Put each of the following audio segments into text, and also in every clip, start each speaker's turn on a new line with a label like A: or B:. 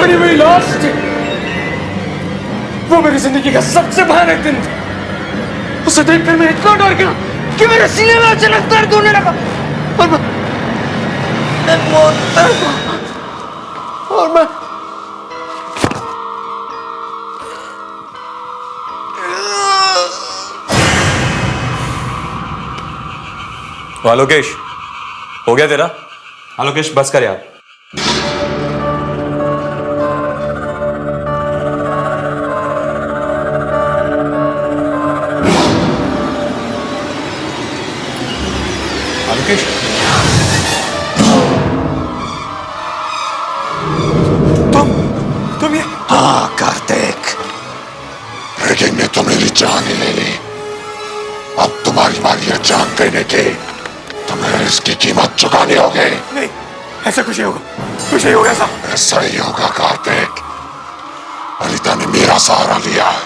A: पड़ी हुई लाश थी। वो मेरी जिंदगी का सबसे भयानक दिन था। उसे देखकर मैं इतना डर गया कि मेरे सीने में अचानक दर्द होने लगा और मैं
B: आलोकेश, हो गया तेरा? आलोकेश बस कर यार। आलोकेश, तुम ये?
C: हाँ कार्तिक, रेगिंग ने तो मेरी जान ही ले ली। अब तुम्हारी बारी है जान देने की। तुम्हें इसकी कीमत चुकानी होगी।
A: नहीं, ऐसा कुछ नहीं होगा, कुछ नहीं होगा ऐसा।
C: ऐसा ही होगा कार्तिक। अनीता ने मेरा सहारा लिया है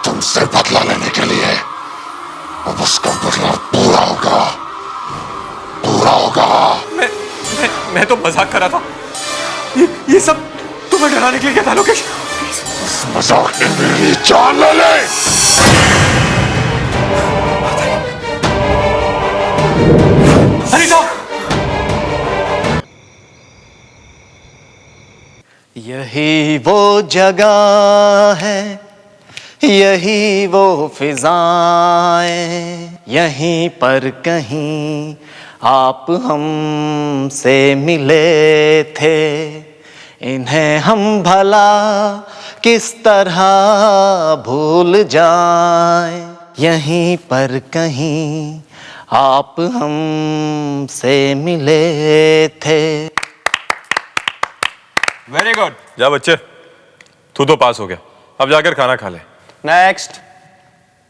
C: तुमसे बदला लेने के लिए। अब उसका बदला पूरा होगा, पूरा होगा।
B: मैं तो मजाक कर रहा था।
A: ये सब तुम्हें डराने के लिए क्या था लोकेश?
C: इस मजाक ने मेरी जान ले ली।
A: अनीता!
D: यही वो जगह है, यही वो फिजाएं, यहीं पर कहीं आप हमसे मिले थे। इन्हें हम भला किस तरह भूल जाएं, यहीं पर कहीं आप हमसे मिले थे।
B: Very good. जा बच्चे, तू तो पास हो गया। अब जाकर खाना खा ले।
D: नेक्स्ट।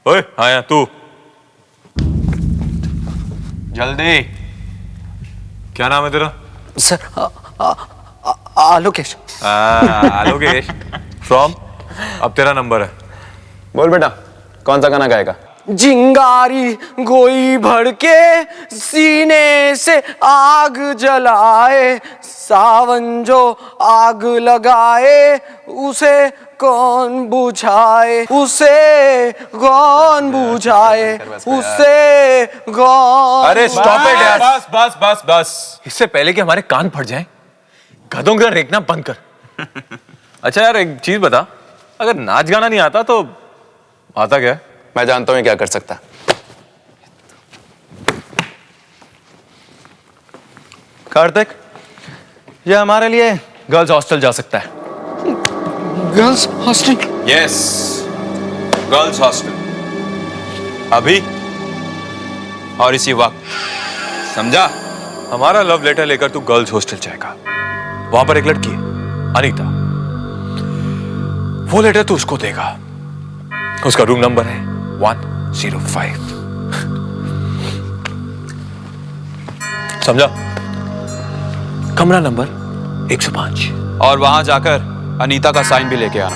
B: ओए हाँ तू
D: जल्दी।
B: क्या नाम है तेरा?
D: सर आलोकेश।
B: आलोकेश फ्रॉम? अब तेरा नंबर है।
E: बोल बेटा, कौन सा गाना गाएगा?
D: चिंगारी गोई भड़के सीने से आग जलाए, सावन जो आग लगाए उसे कौन बुझाए, उसे कौन बुझाए, उसे कौन।
B: अरे स्टॉप इट यार। बस बस बस बस। इससे पहले कि हमारे कान फट जाएं, गधों का रेखना बंद कर। अच्छा यार, एक चीज बता, अगर नाच गाना नहीं आता तो आता क्या?
E: मैं जानता हूँ क्या कर सकता। कार्तिक, ये हमारे लिए गर्ल्स हॉस्टल जा सकता है।
A: Girls hostel?
B: Yes, girls hostel. अभी और इसी वक्त, समझा? हमारा लव लेटर लेकर तू गर्ल्स हॉस्टल जाएगा। वहां पर एक लड़की है, अनीता। वो लेटर तू उसको देगा। उसका रूम नंबर है 105। समझा? कमरा नंबर 105।
F: और वहां जाकर अनीता का साइन भी लेके आना।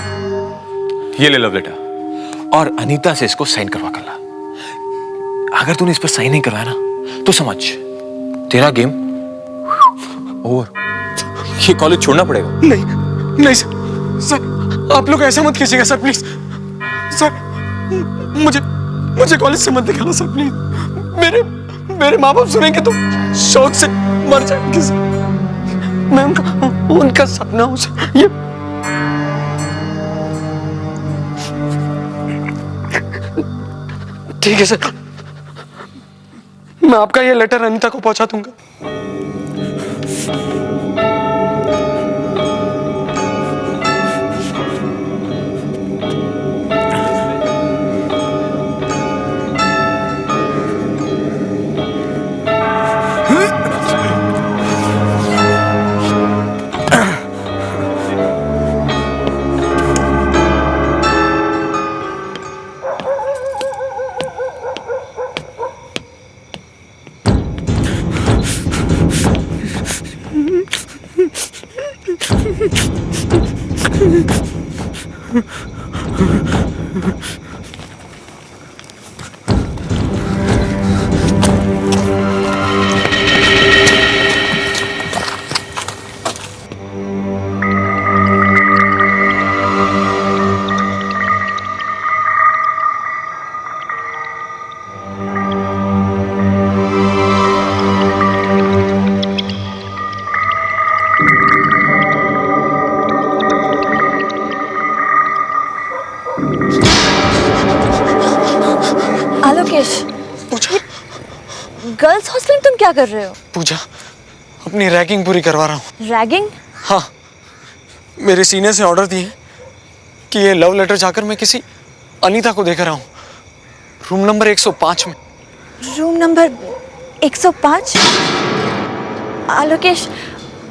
B: ये ले लव लेटर और अनीता से इसको साइन करवा कर ला। अगर तूने इस पर साइन नहीं करवाया ना तो समझ तेरा गेम ओवर। ये कॉलेज छोड़ना पड़ेगा।
A: नहीं नहीं सर, आप लोग ऐसा मत कीजिएगा सर, प्लीज सर। मुझे कॉलेज से मत निकालो सर, प्लीज। मेरे माँ बाप सुनेंगे तो शौक से मर जाएंगे सर। मैं उनका सपना हूं सर। ये ठीक है सर, मैं आपका ये लेटर अनीता को पहुंचा दूंगा।
G: गर्ल्स हॉस्टल में तुम क्या कर रहे हो?
A: पूजा, अपनी रैगिंग पूरी करवा रहा हूँ।
G: रैगिंग?
A: हाँ, मेरे सीनियर से ऑर्डर दिए कि ये लव लेटर जाकर मैं किसी अनीता को देकर आऊँ, रूम नंबर 105 में।
G: Room number 105? आलोकेश,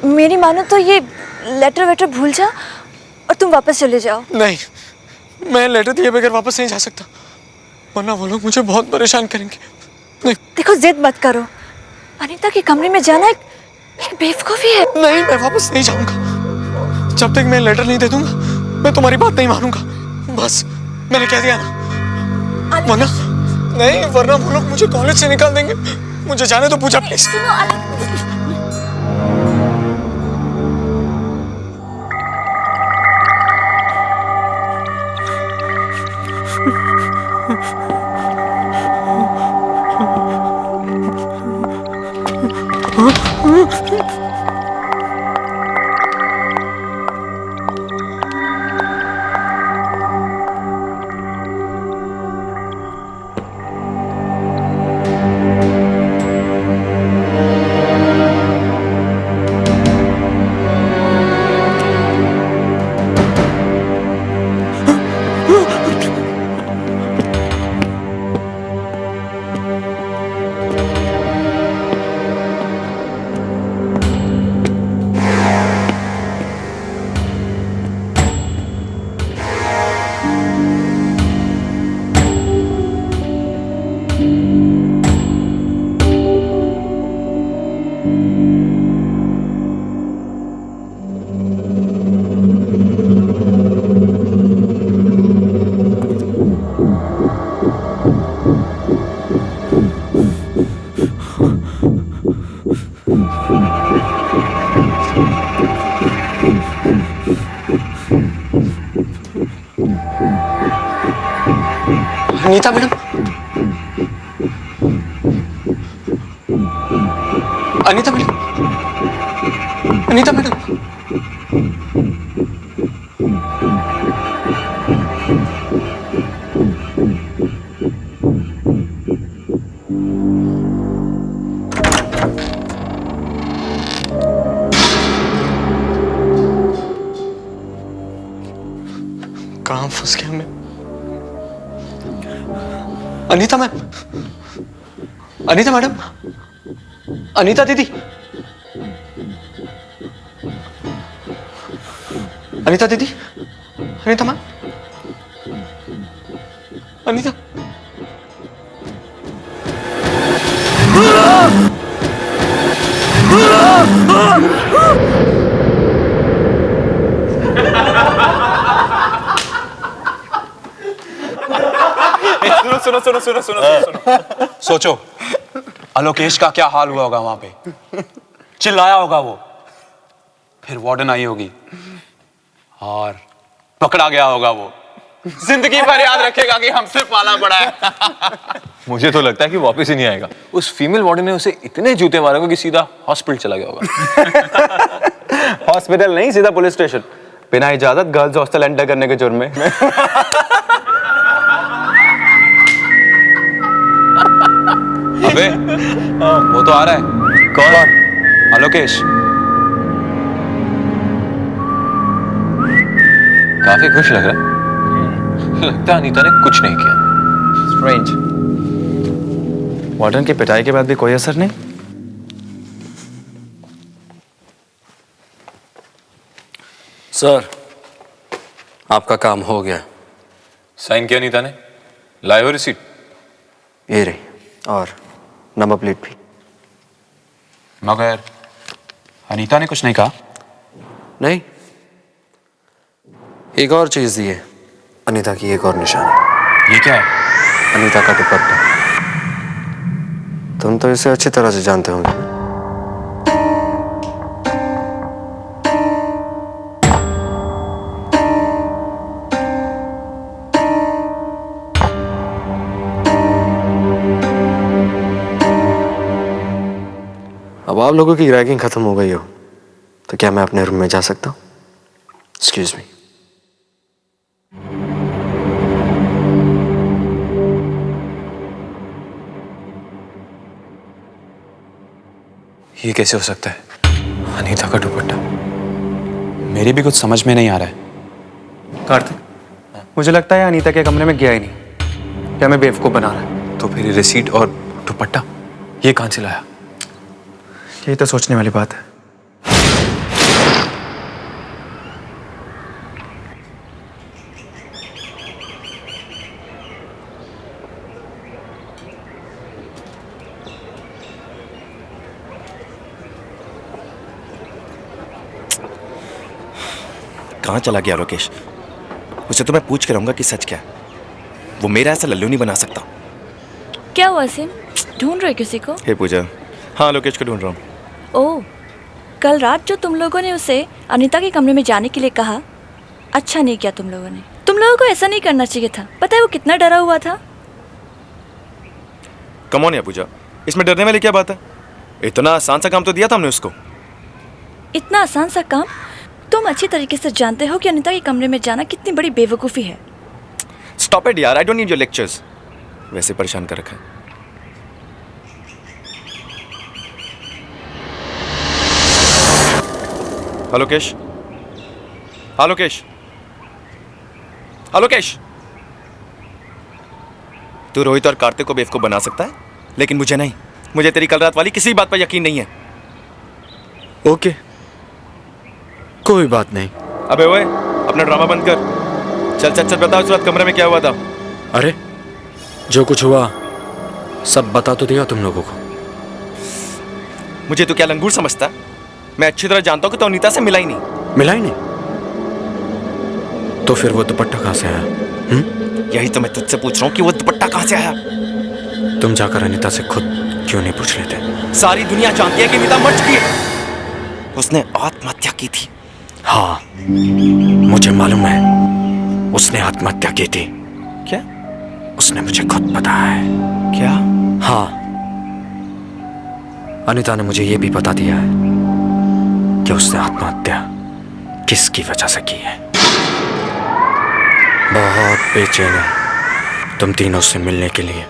G: मेरी मानो तो ये लेटर वेटर भूल जा और तुम वापस चले जाओ।
A: नहीं, मैं लेटर दिए बगैर वापस नहीं जा सकता, वरना वो लोग मुझे बहुत परेशान करेंगे। नहीं
G: देखो, जिद मत करो। अनीता के कमरे में जाना एक बेवकूफी है।
A: नहीं, मैं वापस नहीं जाऊंगा। जब तक मैं लेटर नहीं दे दूंगा, मैं तुम्हारी बात नहीं मानूंगा। बस, मैंने कह दिया ना। वरना नहीं, वरना वो लोग मुझे कॉलेज से निकाल देंगे। मुझे जाने दो Pooja, please. Anita madam, Anita madam, Anita madam. कहाँ फंस गया मैं? अनीता मैम, अनीता मैडम, अनीता दीदी, अनीता दीदी, अनीता मैम, अनीता।
F: सुनो सुनो सुनो सुनो सुनो सुनो। सोचो, आलोकेश का क्या हाल हुआ होगा वहां पे। चिल्लाया होगा वो, फिर वार्डन आई होगी और पकड़ा गया होगा वो। जिंदगी भर याद रखेगा कि हमसे पाला पड़ा है।
E: मुझे तो लगता है कि वापस ही नहीं आएगा। उस फीमेल वार्डन ने उसे इतने जूते मारे कि सीधा हॉस्पिटल चला गया होगा। हॉस्पिटल नहीं, सीधा पुलिस स्टेशन, बिना इजाजत गर्ल्स हॉस्टल एंटर करने के जुर्म में।
F: अबे, वो तो आ रहा है। कौन? आलोकेश।
E: काफी खुश लग रहा है। लगता है अनीता ने कुछ नहीं किया। स्ट्रेंज। वार्डन की पिटाई के बाद भी कोई असर नहीं।
H: सर, आपका काम हो गया।
F: साइन किया अनीता ने? लाए हो रिसीट?
H: ये रही, और नंबर प्लेट भी।
F: मगर अनीता ने कुछ नहीं कहा?
H: नहीं, एक और चीज दी है, अनीता की एक और निशानी।
F: ये क्या है?
H: अनीता का दुपट्टा। तुम तो इसे अच्छी तरह से जानते होंगे। अब आप लोगों की रैगिंग खत्म हो गई हो तो क्या मैं अपने रूम में जा सकता हूँ? Excuse me.
F: ये कैसे हो सकता है? अनीता का दुपट्टा। मेरी भी कुछ समझ में नहीं आ रहा है।
H: कार्तिक, मुझे लगता है अनीता के कमरे में गया ही नहीं, क्या मैं बेवकूफ बना रहा है।
F: तो फिर रिसीट और दुपट्टा ये कहां से लाया?
H: यही तो सोचने वाली बात है।
I: कहाँ चला गया लोकेश? उसे तो मैं पूछ के रहूंगा कि सच क्या है। वो मेरा ऐसा लल्लू नहीं बना सकता।
G: क्या हुआ सिम, ढूंढ रहे किसी को?
I: हे पूजा, हाँ लोकेश को ढूंढ रहा हूँ।
G: ओह, कल रात जो तुम लोगों ने उसे अनीता के कमरे में जाने के लिए कहा, अच्छा नहीं किया तुम लोगों ने। तुम लोगों को ऐसा नहीं करना चाहिए था। पता है वो कितना डरा हुआ था?
I: कम ऑन या पूजा, इसमें डरने वाली क्या बात है? इतना आसान सा काम तो दिया था हमने उसको।
G: इतना आसान सा काम? तुम अच्छी तरीके से जानते हो कि अनीता के कमरे में जाना कितनी बड़ी बेवकूफ़ी है।
I: स्टॉप इट यार, I don't need your lectures. वैसे परेशान कर रखा है। हेलो केश, हेलो केश, हेलो केश। तू रोहित और कार्तिक को बेवकूफ बना सकता है, लेकिन मुझे नहीं। मुझे तेरी कल रात वाली किसी बात पर यकीन नहीं है।
H: ओके, कोई बात नहीं।
I: अबे ओए, अपना ड्रामा बंद कर। चल चल चल, बता उस रात कमरे में क्या हुआ था।
H: अरे जो कुछ हुआ सब बता तो दिया तुम लोगों को।
I: मुझे तो क्या लंगूर समझता है? मैं अच्छी तरह जानता हूँ कि तो अनीता से मिला ही नहीं।
H: मिला ही नहीं? तो फिर वो दुपट्टा कहाँ से आया?
I: यही तो मैं तुझसे पूछ रहा हूँ कि वो दुपट्टा कहाँ से आया।
H: तुम जाकर अनीता से खुद क्यों नहीं पूछ लेते?
I: सारी दुनिया जानती है कि अनीता मर चुकी है। उसने आत्महत्या की थी।
H: हाँ, मुझे मालूम है उसने आत्महत्या की थी।
I: क्या?
H: उसने मुझे खुद बताया है।
I: क्या?
H: हाँ, अनीता ने मुझे ये भी बता दिया है कि उसने आत्महत्या किसकी वजह से की है। बहुत बेचैन है तुम तीनों से मिलने के लिए।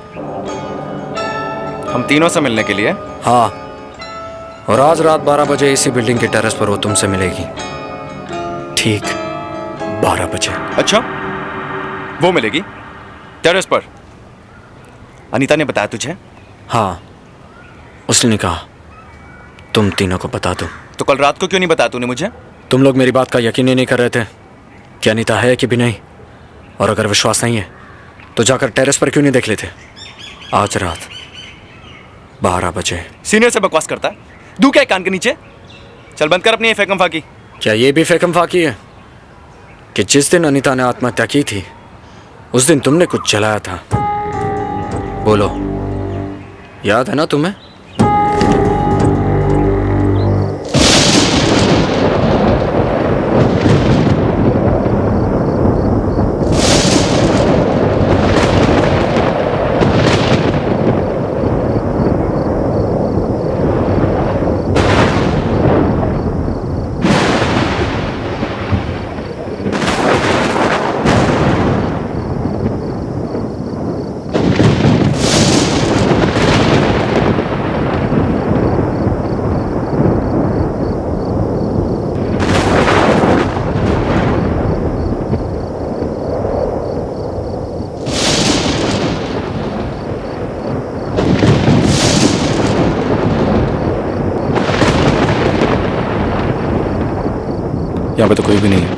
I: हम तीनों से मिलने के लिए?
H: हाँ, और आज रात 12 बजे इसी बिल्डिंग के टेरेस पर वो तुमसे मिलेगी। ठीक 12 बजे।
I: अच्छा, वो मिलेगी टेरेस पर? अनीता ने बताया तुझे?
H: हाँ, उसने कहा तुम तीनों को बता दो।
I: तो कल रात को क्यों नहीं बताया तूने मुझे?
H: तुम लोग मेरी बात का यकीन ही नहीं कर रहे थे कि अनीता है कि भी नहीं। और अगर विश्वास नहीं है तो जाकर टेरेस पर क्यों नहीं देख लेते? आज रात 12 बजे।
I: सीनियर से बकवास करता है? दू क्या कान के नीचे? चल बंद कर अपनी ये फेकम फाकी।
H: क्या ये भी फेकम फाकी है कि जिस दिन अनीता ने आत्महत्या की थी उस दिन तुमने कुछ जलाया था? बोलो, याद है ना तुम्हें?
I: यहाँ पे तो कोई भी नहीं है।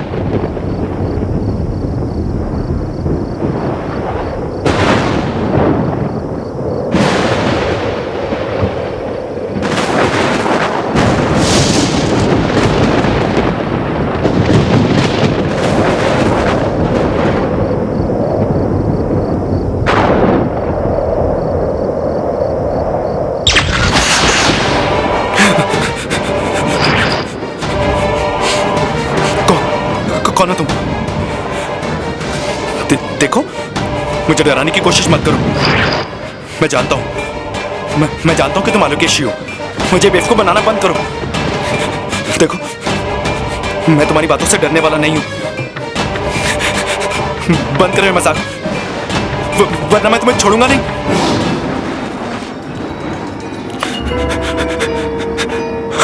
I: कौन हो तुम? देखो, मुझे डराने की कोशिश मत करो। मैं जानता हूं, मैं जानता हूं कि तुम आलोकेशी हो। मुझे बेवकूफ बनाना बंद करो। देखो, मैं तुम्हारी बातों से डरने वाला नहीं हूं। बंद करो ये मजाक, वरना मैं तुम्हें छोड़ूंगा नहीं।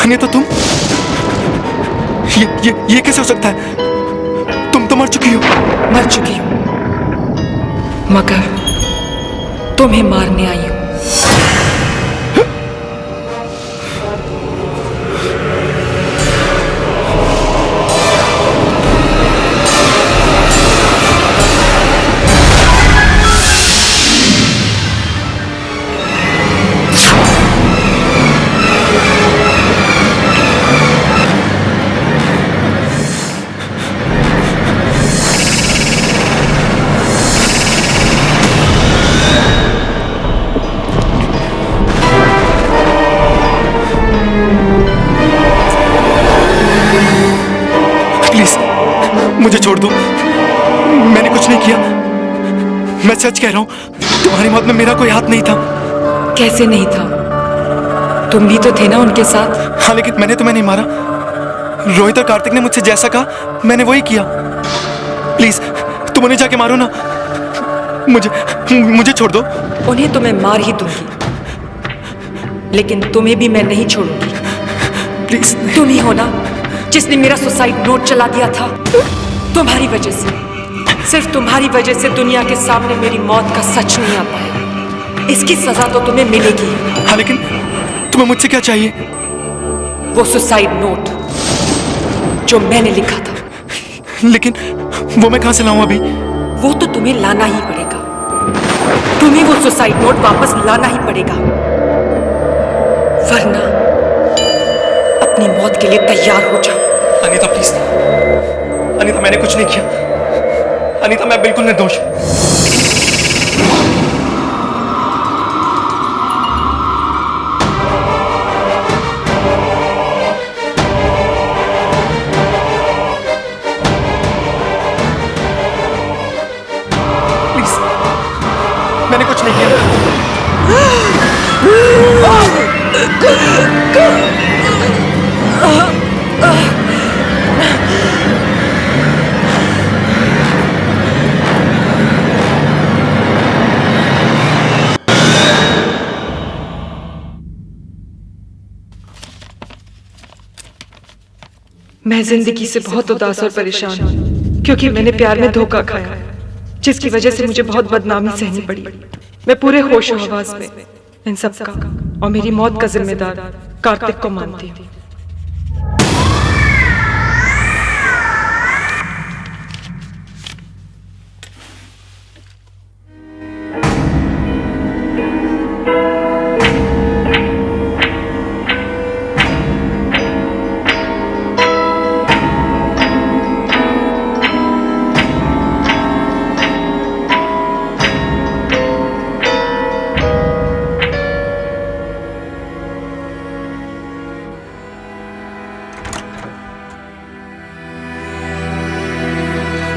I: अनिता तुम ये कैसे हो सकता है? तुम तो मर चुकी हो।
J: मर चुकी हूँ मगर तुम्हें मारने आई हूँ।
I: मुझे छोड़ दो, मैंने कुछ नहीं किया। मैं सच कह रहा हूँ, तुम्हारी मौत में मेरा कोई हाथ नहीं था।
J: कैसे नहीं था? तुम भी तो थे ना उनके साथ।
I: हाँ, लेकिन मैंने तुम्हें नहीं मारा। रोहित और कार्तिक ने मुझसे जैसा कहा मैंने वही किया। प्लीज तुम उन्हें जाके मारो ना, मुझे छोड़ दो।
J: उन्हें तो मैं मार ही दूंगी, लेकिन तुम्हें भी मैं नहीं छोड़ूंगी।
I: प्लीज।
J: तुम ही हो ना जिसने मेरा सुसाइड नोट चला दिया था। तुम्हारी वजह से, सिर्फ तुम्हारी वजह से दुनिया के सामने मेरी मौत का सच नहीं आ पाया। इसकी सजा तो तुम्हें मिलेगी।
I: हाँ, लेकिन तुम्हें मुझसे क्या चाहिए?
J: वो सुसाइड नोट जो मैंने लिखा था।
I: लेकिन वो मैं कहां से लाऊं अभी?
J: वो तो तुम्हें लाना ही पड़ेगा। तुम्हें वो सुसाइड नोट वापस लाना ही पड़ेगा, वरना अपनी मौत के लिए तैयार हो जाओ।
I: अनीता प्लीज। अनीता मैंने कुछ नहीं किया। अनीता मैं बिल्कुल निर्दोष हूं। प्लीज मैंने कुछ नहीं किया।
J: मैं जिंदगी से बहुत उदास और परेशान हूँ, क्योंकि मैंने प्यार में धोखा खाया, जिसकी वजह से मुझे बहुत बदनामी सहनी पड़ी। मैं पूरे होश हवास में इन सब का और मेरी मौत का जिम्मेदार कार्तिक को मानती हूँ।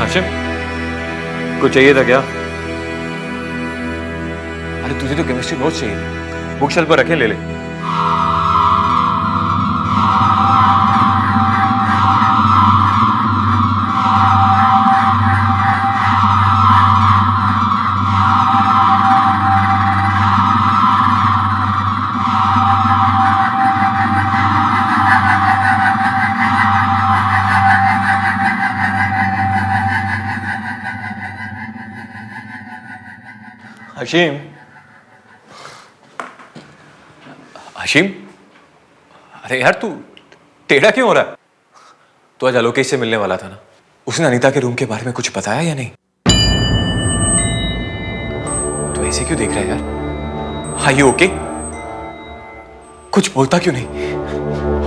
B: हाशिम, कुछ चाहिए था क्या? अरे तुझे तो केमिस्ट्री नोट्स चाहिए, बुक शेल्फ पर रखे, ले ले। हशीम, हशीम, अरे यार तू टेढ़ा क्यों हो रहा है? तू आज आलोकेश से मिलने वाला था ना? उसने अनीता के रूम के बारे में कुछ बताया या नहीं? तू ऐसे क्यों देख रहा है यार? हाँ ये ओके? कुछ बोलता क्यों नहीं?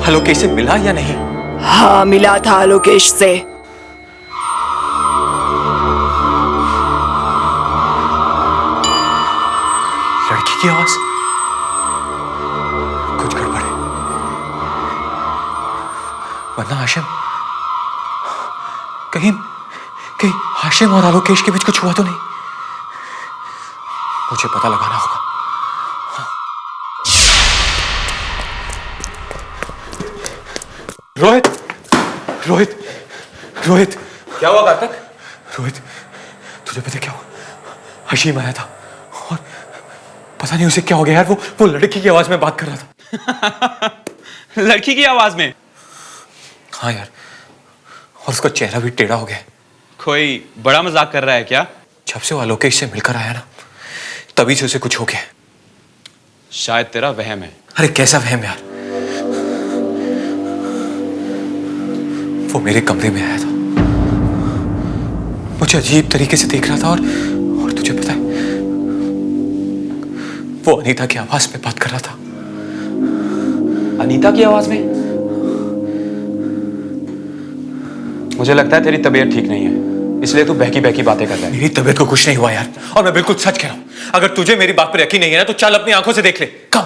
B: आलोकेश से मिला या नहीं?
J: हाँ मिला था आलोकेश से।
B: लड़की की आवाज, कुछ गड़बड़ है। वरना हाशिम, कहीं कहीं हाशिम और आलोकेश के बीच कुछ हुआ तो नहीं? मुझे पता लगाना होगा। रोहित, रोहित, रोहित, क्या हुआ कार्तिक? रोहित, तुझे पता क्या हुआ? हाशिम आया था और पता नहीं उसे क्या हो गया यार, वो लड़की की आवाज में बात कर रहा था।
F: लड़की की आवाज में।
B: हाँ यार, और उसका चेहरा भी टेढ़ा हो गया है।
F: कोई बड़ा मजाक कर रहा है क्या?
B: जब से वो आलोकेश से मिलकर आया ना, तभी से उसे कुछ हो गया।
F: शायद तेरा वहम है।
B: अरे कैसा वहम यार, वो मेरे कमरे में आया था, मुझे अजीब तरीके से देख रहा था, और तुझे पता है वो अनीता की आवाज में बात कर रहा था।
F: अनीता की आवाज में? मुझे लगता है तेरी तबीयत ठीक नहीं है, इसलिए तू बहकी बहकी बातें कर रहा है।
B: मेरी तबीयत को कुछ नहीं हुआ यार, और मैं बिल्कुल सच कह रहा हूं। अगर तुझे मेरी बात पर यकीन नहीं है ना, तो चल अपनी आंखों से देख ले। कम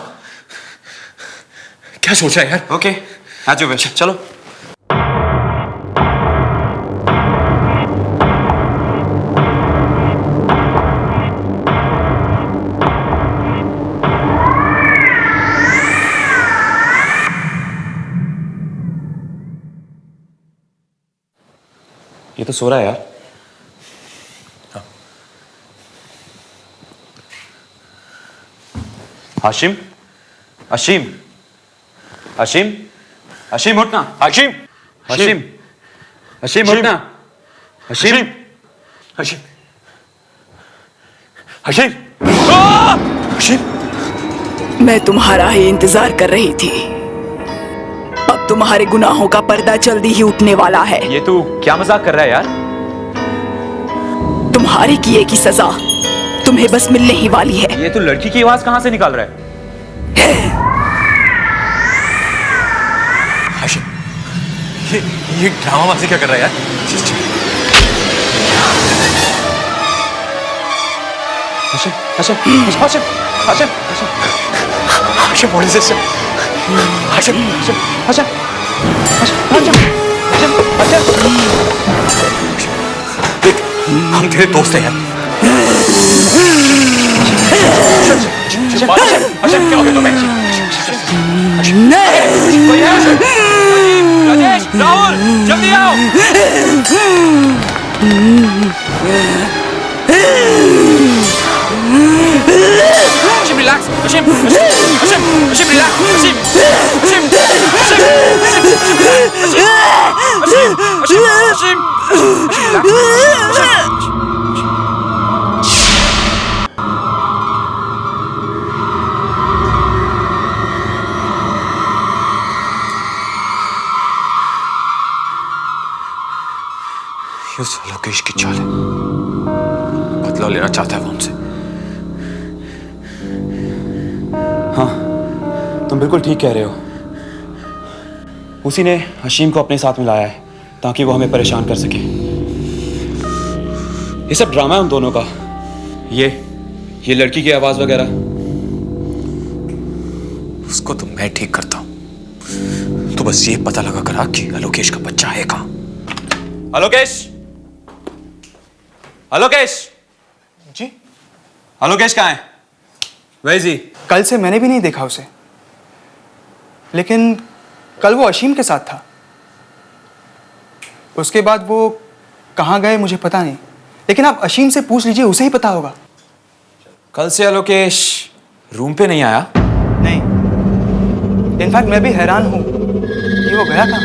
B: क्या सोच रहा है यार?
F: ओके, आ जाओ बच्चे, चलो। ये तो सो रहा है यार। हाशिम, हाशिम, हाशिम, हाशिम उठना। हाशिम, हाशिम, हाशिम उठना। हाशिम,
B: हाशिम, हाशिम, हाशिम।
K: मैं तुम्हारा ही इंतजार कर रही थी। अब तुम्हारे गुनाहों का पर्दा जल्दी ही उठने वाला है।
F: ये तू क्या मजाक कर रहा है यार?
K: तुम्हारे किए की सजा तुम्हें बस मिलने ही वाली है।
F: ये तू लड़की की आवाज कहां से निकाल रहा है?
B: हाशिम, ये ड्रामाबाजी क्या कर रहा है यार?
F: हाशिम, हाशिम, हाशिम, हाशिम,
B: हाशिम, पुलिस से हाशिम,
F: हाशिम, हाशिम, हाशिम, हाशिम,
B: देख, हम तेरे दोस्त हैं यार। हाशिम, क्या हो गया तुम्हें?
F: राजेश, राहुल, जल्दी आओ। Hashim, relax. Hashim, Hashim, Hashim, Hashim, relax. Hashim, Hashim, Hashim, Hashim, Hashim, Hashim, relax.
B: ये उस आलोकेश की चाल है, बदला लेना चाहता है वो हमसे।
F: हाँ, तुम बिल्कुल ठीक कह रहे हो। उसी ने हशीम को अपने साथ मिलाया है ताकि वो हमें परेशान कर सके। ये सब ड्रामा है उन दोनों का। ये लड़की की आवाज वगैरह
B: उसको तो मैं ठीक करता हूं। तो बस ये पता लगा करा कि आलोकेश का बच्चा है कहां।
F: आलोकेश, आलोकेश
L: जी,
F: आलोकेश कहाँ है? वही जी।
L: कल से मैंने भी नहीं देखा उसे, लेकिन कल वो अशीम के साथ था। उसके बाद वो कहाँ गए मुझे पता नहीं, लेकिन आप अशीम से पूछ लीजिए, उसे ही पता होगा।
F: कल से आलोकेश रूम पे नहीं आया?
L: नहीं, इनफैक्ट मैं भी हैरान हूं कि वो गया कहाँ।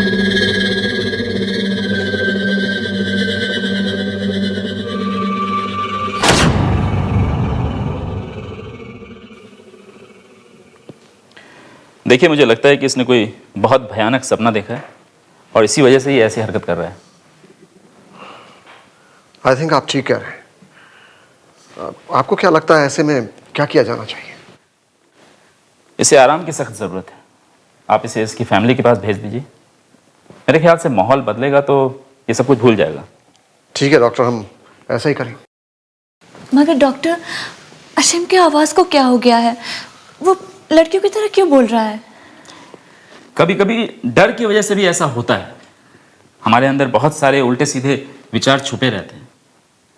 M: देखिए, मुझे लगता है कि इसने कोई बहुत भयानक सपना देखा है और इसी वजह से ये ऐसी हरकत कर रहा है।
C: आई थिंक आप ठीक कह रहे हैं। आपको क्या लगता है ऐसे में क्या किया जाना चाहिए?
M: इसे आराम की सख्त ज़रूरत है। आप इसे इसकी फैमिली के पास भेज दीजिए। मेरे ख्याल से माहौल बदलेगा तो ये सब कुछ भूल जाएगा।
C: ठीक है डॉक्टर, हम ऐसा ही करें।
G: मगर डॉक्टर, अशीम की आवाज़ को क्या हो गया है? वो लड़कियों की तरह क्यों बोल रहा है?
M: कभी कभी डर की वजह से भी ऐसा होता है। हमारे अंदर बहुत सारे उल्टे सीधे विचार छुपे रहते हैं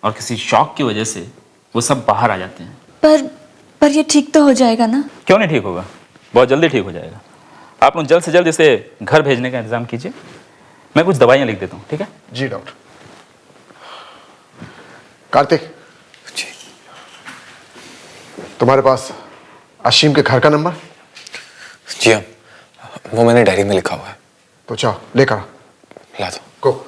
M: और किसी शौक की वजह से वो सब बाहर आ जाते हैं।
G: पर ये ठीक तो हो जाएगा ना?
M: क्यों नहीं ठीक होगा, बहुत जल्दी ठीक हो जाएगा। आप लोग जल्द से जल्द इसे घर भेजने का इंतजाम कीजिए। मैं कुछ दवाइयाँ लिख देता हूँ, ठीक है?
C: जी डॉक्टर। कार्तिक जी, तुम्हारे पास अशीम के घर का नंबर?
B: जी हाँ,
E: वो मैंने डायरी में लिखा हुआ है।
C: तो जाओ लेकर
E: ला दो।
C: गो।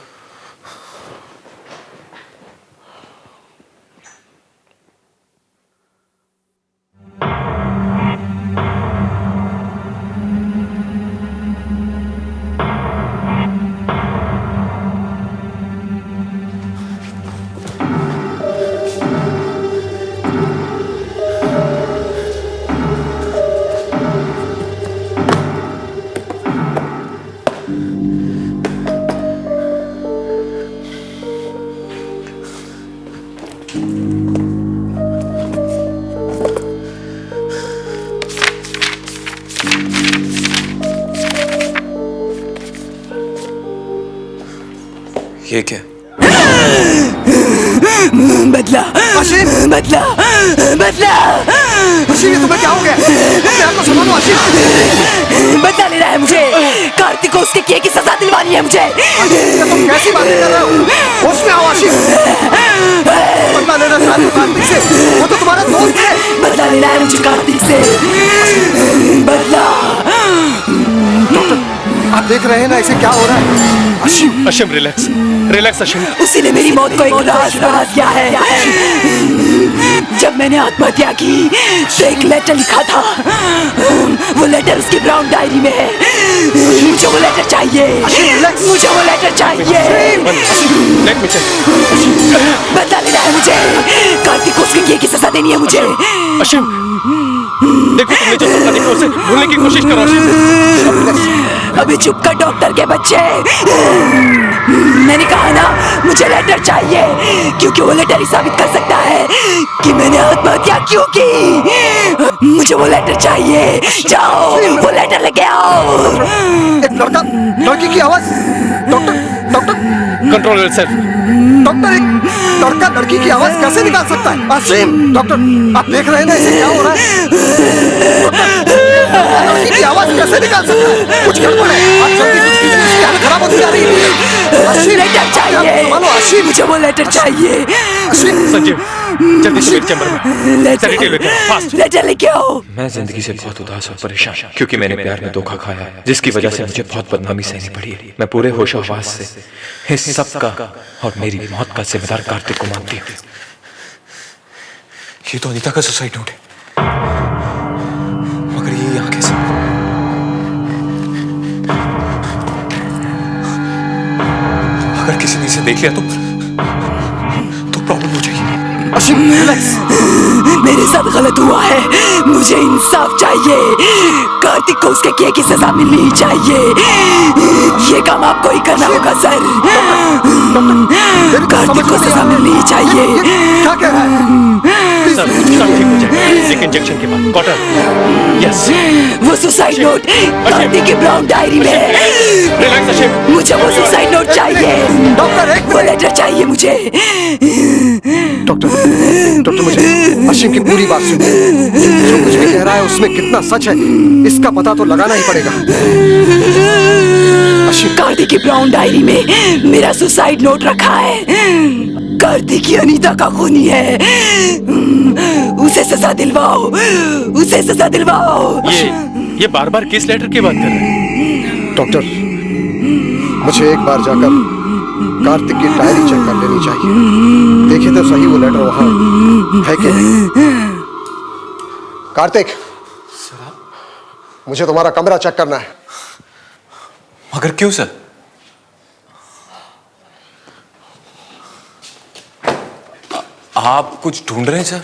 E: ये क्या?
K: बदला बदला बदला।
A: आशिम, ये तुम्हें क्या हो गया? अपने आप को संभालो आशिम।
K: बदला लेना है मुझे। कार्तिक को उसके किए की सजा दिलवानी है मुझे।
A: तुम कैसी बातें कर रहे हो? होश में आओ आशिम। बदला लेना चाहते हो कार्तिक से? वो तो तुम्हारा दोस्त है।
K: बदला लेना है मुझे कार्तिक से। बदला।
A: डॉक्टर, आप देख रहे हैं ना इसे क्या हो रहा है? Ashim,
I: Ashim relax, relax Ashim.
K: उसी ने मेरी मौत को एक राज बना दिया है। जब मैंने आत्महत्या की तो एक लेटर लिखा था। वो लेटर उसकी ब्राउन डायरी में है। मुझे वो लेटर चाहिए। मुझे वो लेटर चाहिए। बदला लेना है मुझे। कार्तिक को उसके किए की सजा देनी है मुझे।
I: आशिम, देखो तुमने जो सजा देखा उसे भूलने की कोशिश करो आशिम।
K: अभी चुप कर डॉक्टर के बच्चे। मैंने कहा ना मुझे लेटर चाहिए, क्योंकि वो लेटर ही साबित कर सकता है कि मैंने आत्महत्या क्यों की। मुझे वो लेटर चाहिए। जाओ वो लेटर लेके आओ।
A: एक लड़की की आवाज। Doctor,
I: control yourself.
A: डॉक्टर, एक लड़का लड़की की आवाज कैसे निकाल सकता है? आशिम, डॉक्टर, आप देख रहे हैं ना इसे क्या हो रहा है? डॉक्टर, लड़की की आवाज कैसे निकाल सकता है? कुछ गड़बड़ है। आप जल्दी कुछ कीजिए, इसकी हालत खराब होती जा रही है। आशिम,
K: लेटर चाहिए।
A: संभालो आशिम।
K: मुझे वो लेटर चाहिए।
I: संजीव, जल्दी से मेरे चैम्बर में
K: लेटर
I: लेके आओ, फास्ट।
K: लेटर लेके आओ।
H: मैं जिंदगी से बहुत उदास और परेशान, क्योंकि मैंने प्यार में धोखा खाया है, जिसकी वजह से मुझे बहुत बदनामी सहनी पड़ी है। मैं पूरे होशो-हवास से इस सब का और मेरी मौत का जिम्मेदार कार्तिक को मानती हूँ।
B: ये तो अनीता का सुसाइड नोट है, मगर ये यहाँ कैसे? अगर किसी ने इसे देख लिया तो प्रॉब्लम हो जाएगी।
A: आशिम, रिलैक्स।
K: मेरे साथ गलत हुआ है। मुझे इंसाफ चाहिए। कार्तिक को उसके किए की सजा मिलनी ही चाहिए। ये काम आपको ही करना होगा सर। कार्तिक को सजा मिलनी ही चाहिए।
A: क्या कह रहा है?
I: सब ठीक हो जाएगा, एक इंजेक्शन के बाद। Cotton, yes.
K: वो सुसाइड नोट कार्तिक की ब्राउन डायरी में है।
I: रिलैक्स आशिम।
K: मुझे वो सुसाइड नोट चाहिए।
A: डॉक्टर, एक
K: वो लेटर चाहिए मुझे।
A: डॉक्टर, मुझे आशिम की पूरी बात सुनिए। जो कुछ भी कह रहा है उसमें कितना सच है इसका पता तो लगाना ही पड़ेगा।
K: कार्तिक की ब्राउन डायरी में मेरा सुसाइड नोट रखा है। कार्तिक की अनीता का खूनी है। उसे सजा दिलवाओ। उसे सजा दिलवाओ।
I: ये बार-बार किस लेटर की बात कर रहे हैं?
C: डॉक्टर, मुझे एक बार जाकर कार्तिक की डायरी चेक कर लेनी चाहिए। देखिए तो सही वो लेटर वहां है कि नहीं। कार्तिक, मुझे तुम्हारा कमरा चेक करना है।
B: मगर क्यों सर? आप कुछ ढूंढ रहे हैं सर?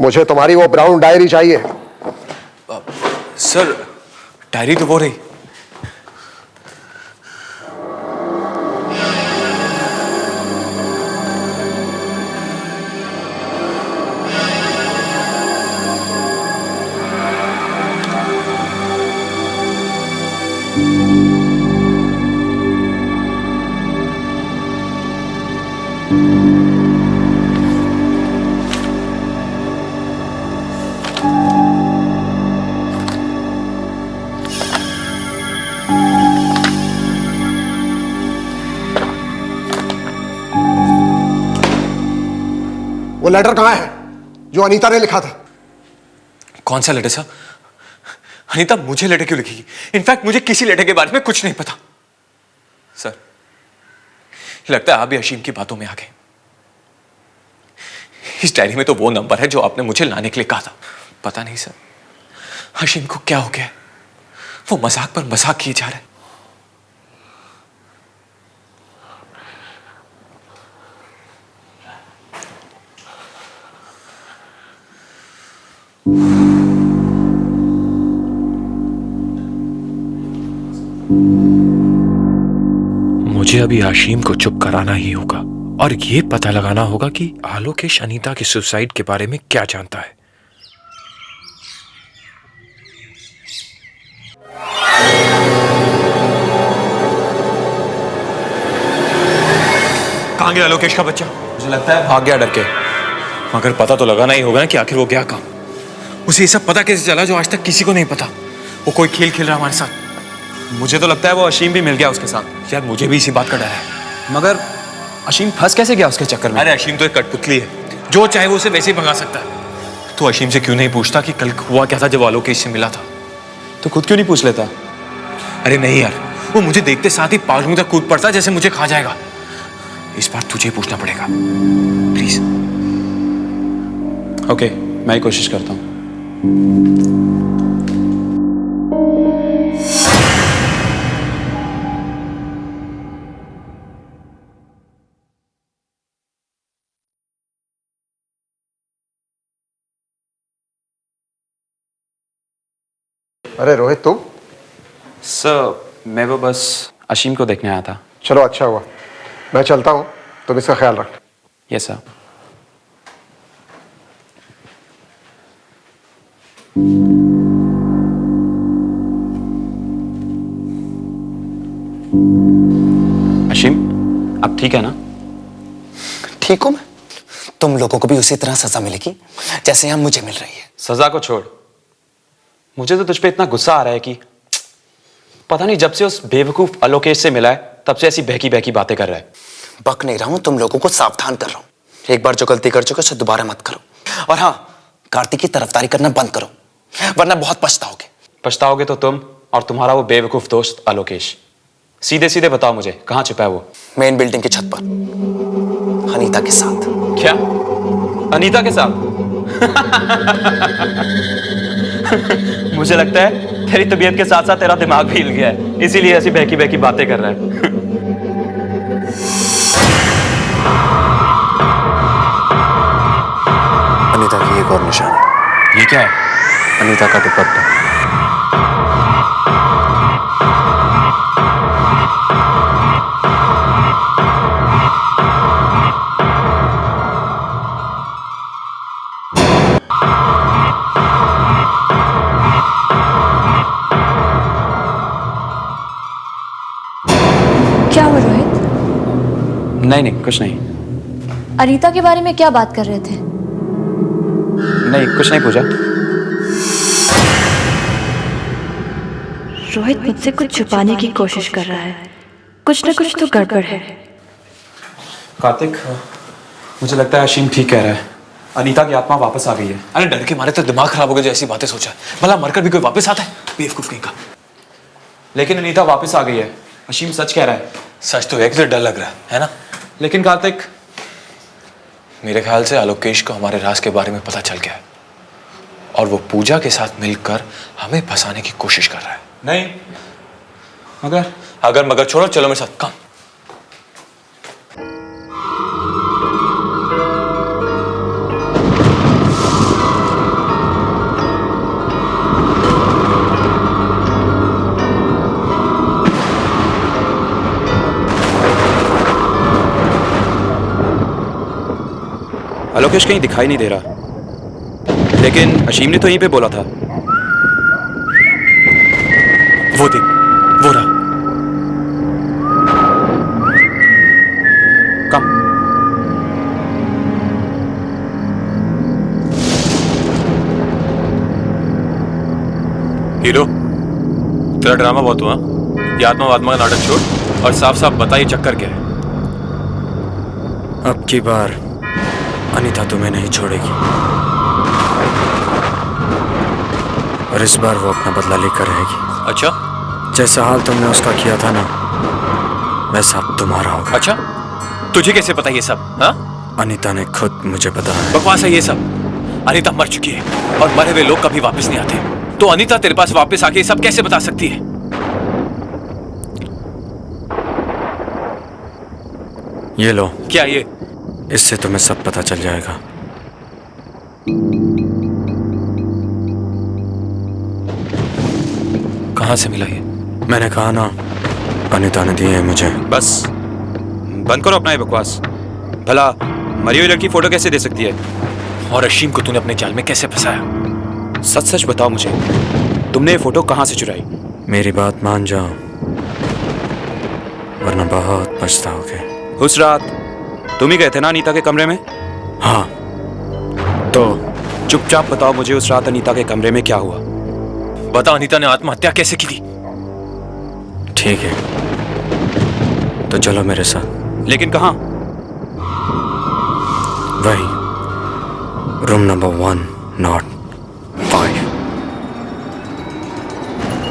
C: मुझे तुम्हारी वो ब्राउन डायरी चाहिए।
B: सर, डायरी तो वो रही।
C: वो लेटर कहाँ है जो अनीता ने लिखा था?
B: कौन सा लेटर सर? अनीता मुझे लेटर क्यों लिखेगी? इनफैक्ट मुझे किसी लेटर के बारे में कुछ नहीं पता। सर, लगता है आप भी अशीम की बातों में आ गए। इस डायरी में तो वो नंबर है जो आपने मुझे लाने के लिए कहा था। पता नहीं सर, अशीम को क्या हो गया? वो मजाक पर मजाक किए जा रहे हैं। मुझे अभी आशीम को चुप कराना ही होगा और ये पता लगाना होगा कि आलोकेश अनीता के सुसाइड के बारे में क्या जानता है। कहां गया आलोकेश का बच्चा? मुझे लगता है भाग गया डर के। मगर पता तो लगाना ही होगा ना कि आखिर वो गया कहां। उसे ये सब पता कैसे चला जो आज तक किसी को नहीं पता? वो कोई खेल खेल रहा हमारे साथ। मुझे तो लगता है वो अशीम भी मिल गया उसके साथ। यार मुझे भी इसी बात का डर है।
F: मगर अशीम फंस कैसे गया उसके चक्कर में?
B: अरे अशीम तो एक कठपुतली है, जो चाहे वो उसे वैसे ही भगा सकता है। तो अशीम से क्यों नहीं पूछता कि कल हुआ क्या था जब आलोकेश से मिला था?
F: तो खुद क्यों नहीं पूछ लेता?
B: अरे नहीं यार, वो मुझे देखते साथ ही पालूं तक कूद पड़ता जैसे मुझे खा जाएगा। इस बार तुझे पूछना पड़ेगा प्लीज।
F: ओके, मैं कोशिश करता हूं।
N: अरे रोहित, तुम?
F: सर, मैं वो बस अशीम को देखने आया था।
N: चलो अच्छा हुआ, मैं चलता हूँ, तुम इसका ख्याल रख।
F: Yes sir. अशीम, अब ठीक है ना?
D: ठीक हूं मैं। तुम लोगों को भी उसी तरह सजा मिलेगी जैसे यहाँ मुझे मिल रही है।
F: सजा को छोड़, मुझे तो तुझ पे इतना गुस्सा आ रहा है कि पता नहीं, जब से उस बेवकूफ आलोकेश से मिला है तब से ऐसी बहकी बहकी बातें कर रहा है।
D: बक नहीं रहा हूं, तुम लोगों को सावधान कर रहा हूं। एक बार जो गलती कर चुके उसे दोबारा मत करो। और हाँ, कार्तिक की तरफदारी करना बंद करो, वरना बहुत पछताओगे।
F: पछताओगे तो तुम और तुम्हारा वो बेवकूफ दोस्त आलोकेश। सीधे सीधे बताओ मुझे, कहां छुपा है वो?
D: मेन बिल्डिंग की छत पर, अनीता के साथ।
F: क्या? अनीता के साथ? मुझे लगता है तेरी तबीयत के साथ साथ तेरा दिमाग भी हिल गया है, इसीलिए ऐसी बहकी बहकी बातें कर रहा है।
D: अनीता की एक और निशानी।
F: ये क्या है?
D: अनीता का दुपट्टा।
G: क्या हुआ रोहित?
F: नहीं कुछ नहीं।
G: अनीता के बारे में क्या बात कर रहे थे?
F: नहीं कुछ नहीं पूजा।
G: रोहित मुझसे कुछ छुपाने की कोशिश कर रहा है। कुछ न कुछ तो गड़बड़ है।
F: कार्तिक, मुझे लगता है अशीम ठीक कह रहा है। अनीता की आत्मा वापस आ गई है।
B: अरे डर के मारे तो दिमाग खराब हो गया जो ऐसी बातें सोचा है। भला मरकर भी कोई वापस आता है? बेवकूफ कहीं का।
F: लेकिन अनीता वापस आ गई है, अशीम सच कह रहा है।
B: सच तो है कि डर लग रहा है ना?
F: लेकिन कार्तिक,
B: मेरे ख्याल से आलोकेश को हमारे राज के बारे में पता चल गया है और वो पूजा के साथ मिलकर हमें फंसाने की कोशिश कर रहा है।
F: नहीं
B: अगर मगर छोड़ो, चलो मेरे साथ। कम।
F: आलोकेश कहीं दिखाई नहीं दे रहा, लेकिन अशीम ने तो यहीं पे बोला था।
B: वो देख, वो रहा।
F: कम।
B: हीरो, तेरा ड्रामा बहुत हुआ। ये आत्मा का नाटक छोड़ और साफ साफ बता ये चक्कर क्या है।
H: अब की बार अनीता तुम्हें नहीं छोड़ेगी। और इस बार वो अपना बदला लेकर रहेगी।
B: अच्छा?
H: जैसा हाल तुमने उसका किया था ना, वैसा अब तुम्हारा होगा।
B: अच्छा? तुझे कैसे पता ये सब? हाँ?
H: अनीता ने खुद मुझे बताया।
B: बकवास है ये सब। अनीता मर चुकी है और मरे हुए लोग कभी वापस नहीं आते। तो अनीता तेरे पास वापस आके ये सब कैसे बता सकती है?
H: ये लो।
B: क्या ये?
H: इससे तुम्हें सब पता चल जाएगा।
B: कहां से मिला ये?
H: मैंने कहा ना, अनीता ने दिए मुझे।
F: बस बंद करो अपना ये बकवास। भला मरी हुई लड़की फोटो कैसे दे सकती है?
B: और अशीम को तूने अपने जाल में कैसे फंसाया?
F: सच सच बताओ मुझे, तुमने ये फोटो कहां से चुराई?
H: मेरी बात मान जाओ, वरना बहुत पछताओगे।
F: उस रात तुम ही गए थे ना अनीता के कमरे में?
H: हाँ।
F: तो चुपचाप बताओ मुझे, उस रात अनीता के कमरे में क्या हुआ?
B: बता, अनीता ने आत्महत्या कैसे की थी?
H: ठीक है, तो चलो मेरे साथ।
F: लेकिन कहां?
H: वही, रूम नंबर 105,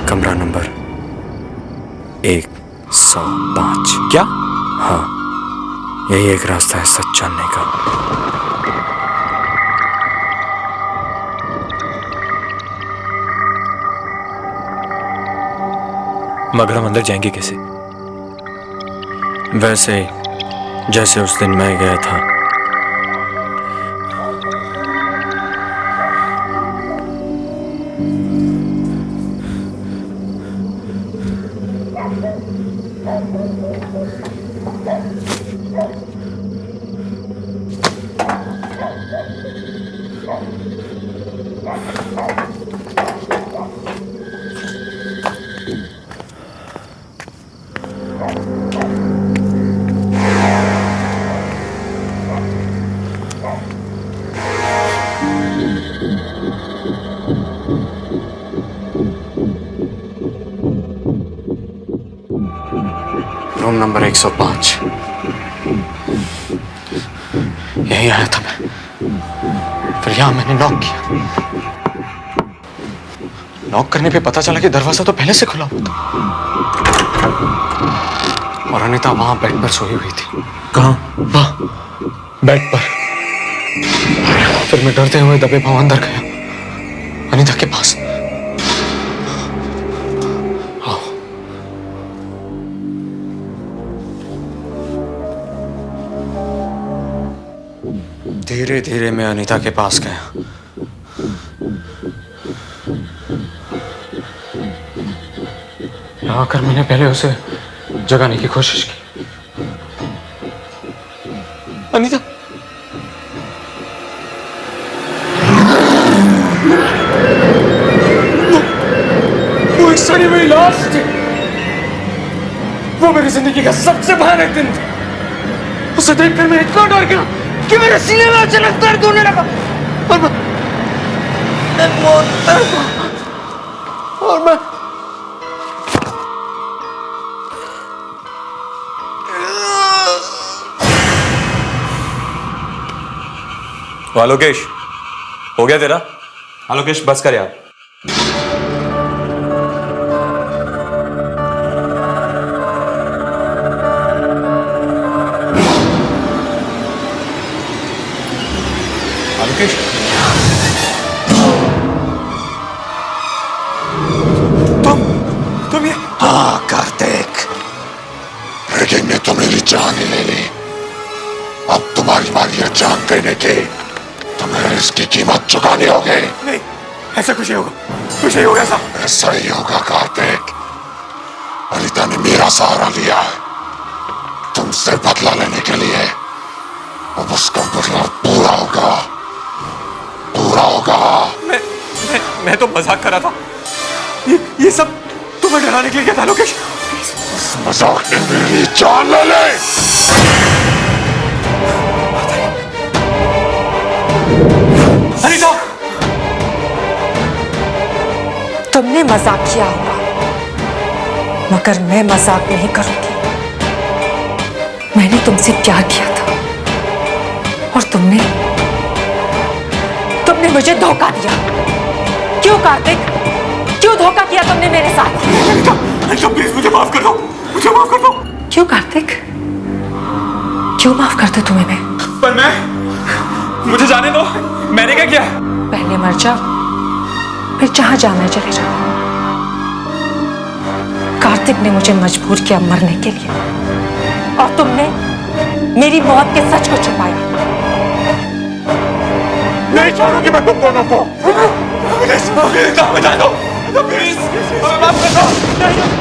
H: कमरा नंबर 105।
F: क्या?
H: हाँ, यही एक रास्ता है सच जानने का।
B: मगर हम अंदर जाएंगे कैसे?
H: वैसे जैसे उस दिन मैं गया था। रूम नंबर 105, यही आया था मैं। फिर यहां मैंने नॉक किया। नॉक करने पे पता चला कि दरवाजा तो पहले से खुला हुआ था और अनीता वहां बेड पर सोई हुई थी।
A: कहाँ?
H: वहां बेड पर। फिर मैं डरते हुए दबे पांव अंदर गया अनीता के पास। धीरे धीरे मैं अनीता के पास गया। यहाँ आकर मैंने पहले उसे जगाने की कोशिश की। अनीता,
A: वो एक सड़ी हुई लाश थी। वो मेरी जिंदगी का सबसे भयानक दिन था। उसे देखकर मैं इतना डर गया कि मेरे सीने में अचानक दर्द होने लगा और मैं
B: आलोकेश, हो गया तेरा?
F: आलोकेश बस कर यार।
B: आलोकेश,
A: तुम ये?
C: हाँ कार्तिक, रेडिंग ने तो मेरी जान ही ले ली। अब तुम्हारी बारी है जान देने की। तुम्हें इसकी कीमत चुकानी होगी।
A: नहीं, ऐसा कुछ नहीं होगा। कुछ नहीं होगा ऐसा।
C: ऐसा ही होगा कार्तिक। अनीता ने मेरा सहारा लिया है तुमसे बदला लेने के लिए। अब उसका बदला पूरा होगा, पूरा होगा।
A: मैं तो मजाक कर रहा था। ये सब तुम्हें डराने के लिए क्या था लोकेश?
C: इस मजाक ने मेरी जान ले ली।
A: अनीता,
J: तुमने मजाक किया होगा, मगर मैं मजाक नहीं करूंगी। मैंने तुमसे प्यार किया था और तुमने मुझे धोखा दिया। क्यों कार्तिक?
K: धोखा किया तुमने मेरे साथ।
A: अनिता प्लीज मुझे माफ कर दो, मुझे माफ कर दो।
K: क्यों कार्तिक, क्यों माफ कर दूं तुम्हें मैं?
A: पर मुझे जाने दो, मैंने क्या किया?
K: पहले मर जाओ, फिर जहां जाना है चले जाओ। कार्तिक ने मुझे मजबूर किया मरने के लिए, और तुमने मेरी मौत के सच को छुपाया।
A: नहीं छोड़ूंगी मैं तुम दोनों को। प्लीज बचा दो, प्लीज माफ कर दो।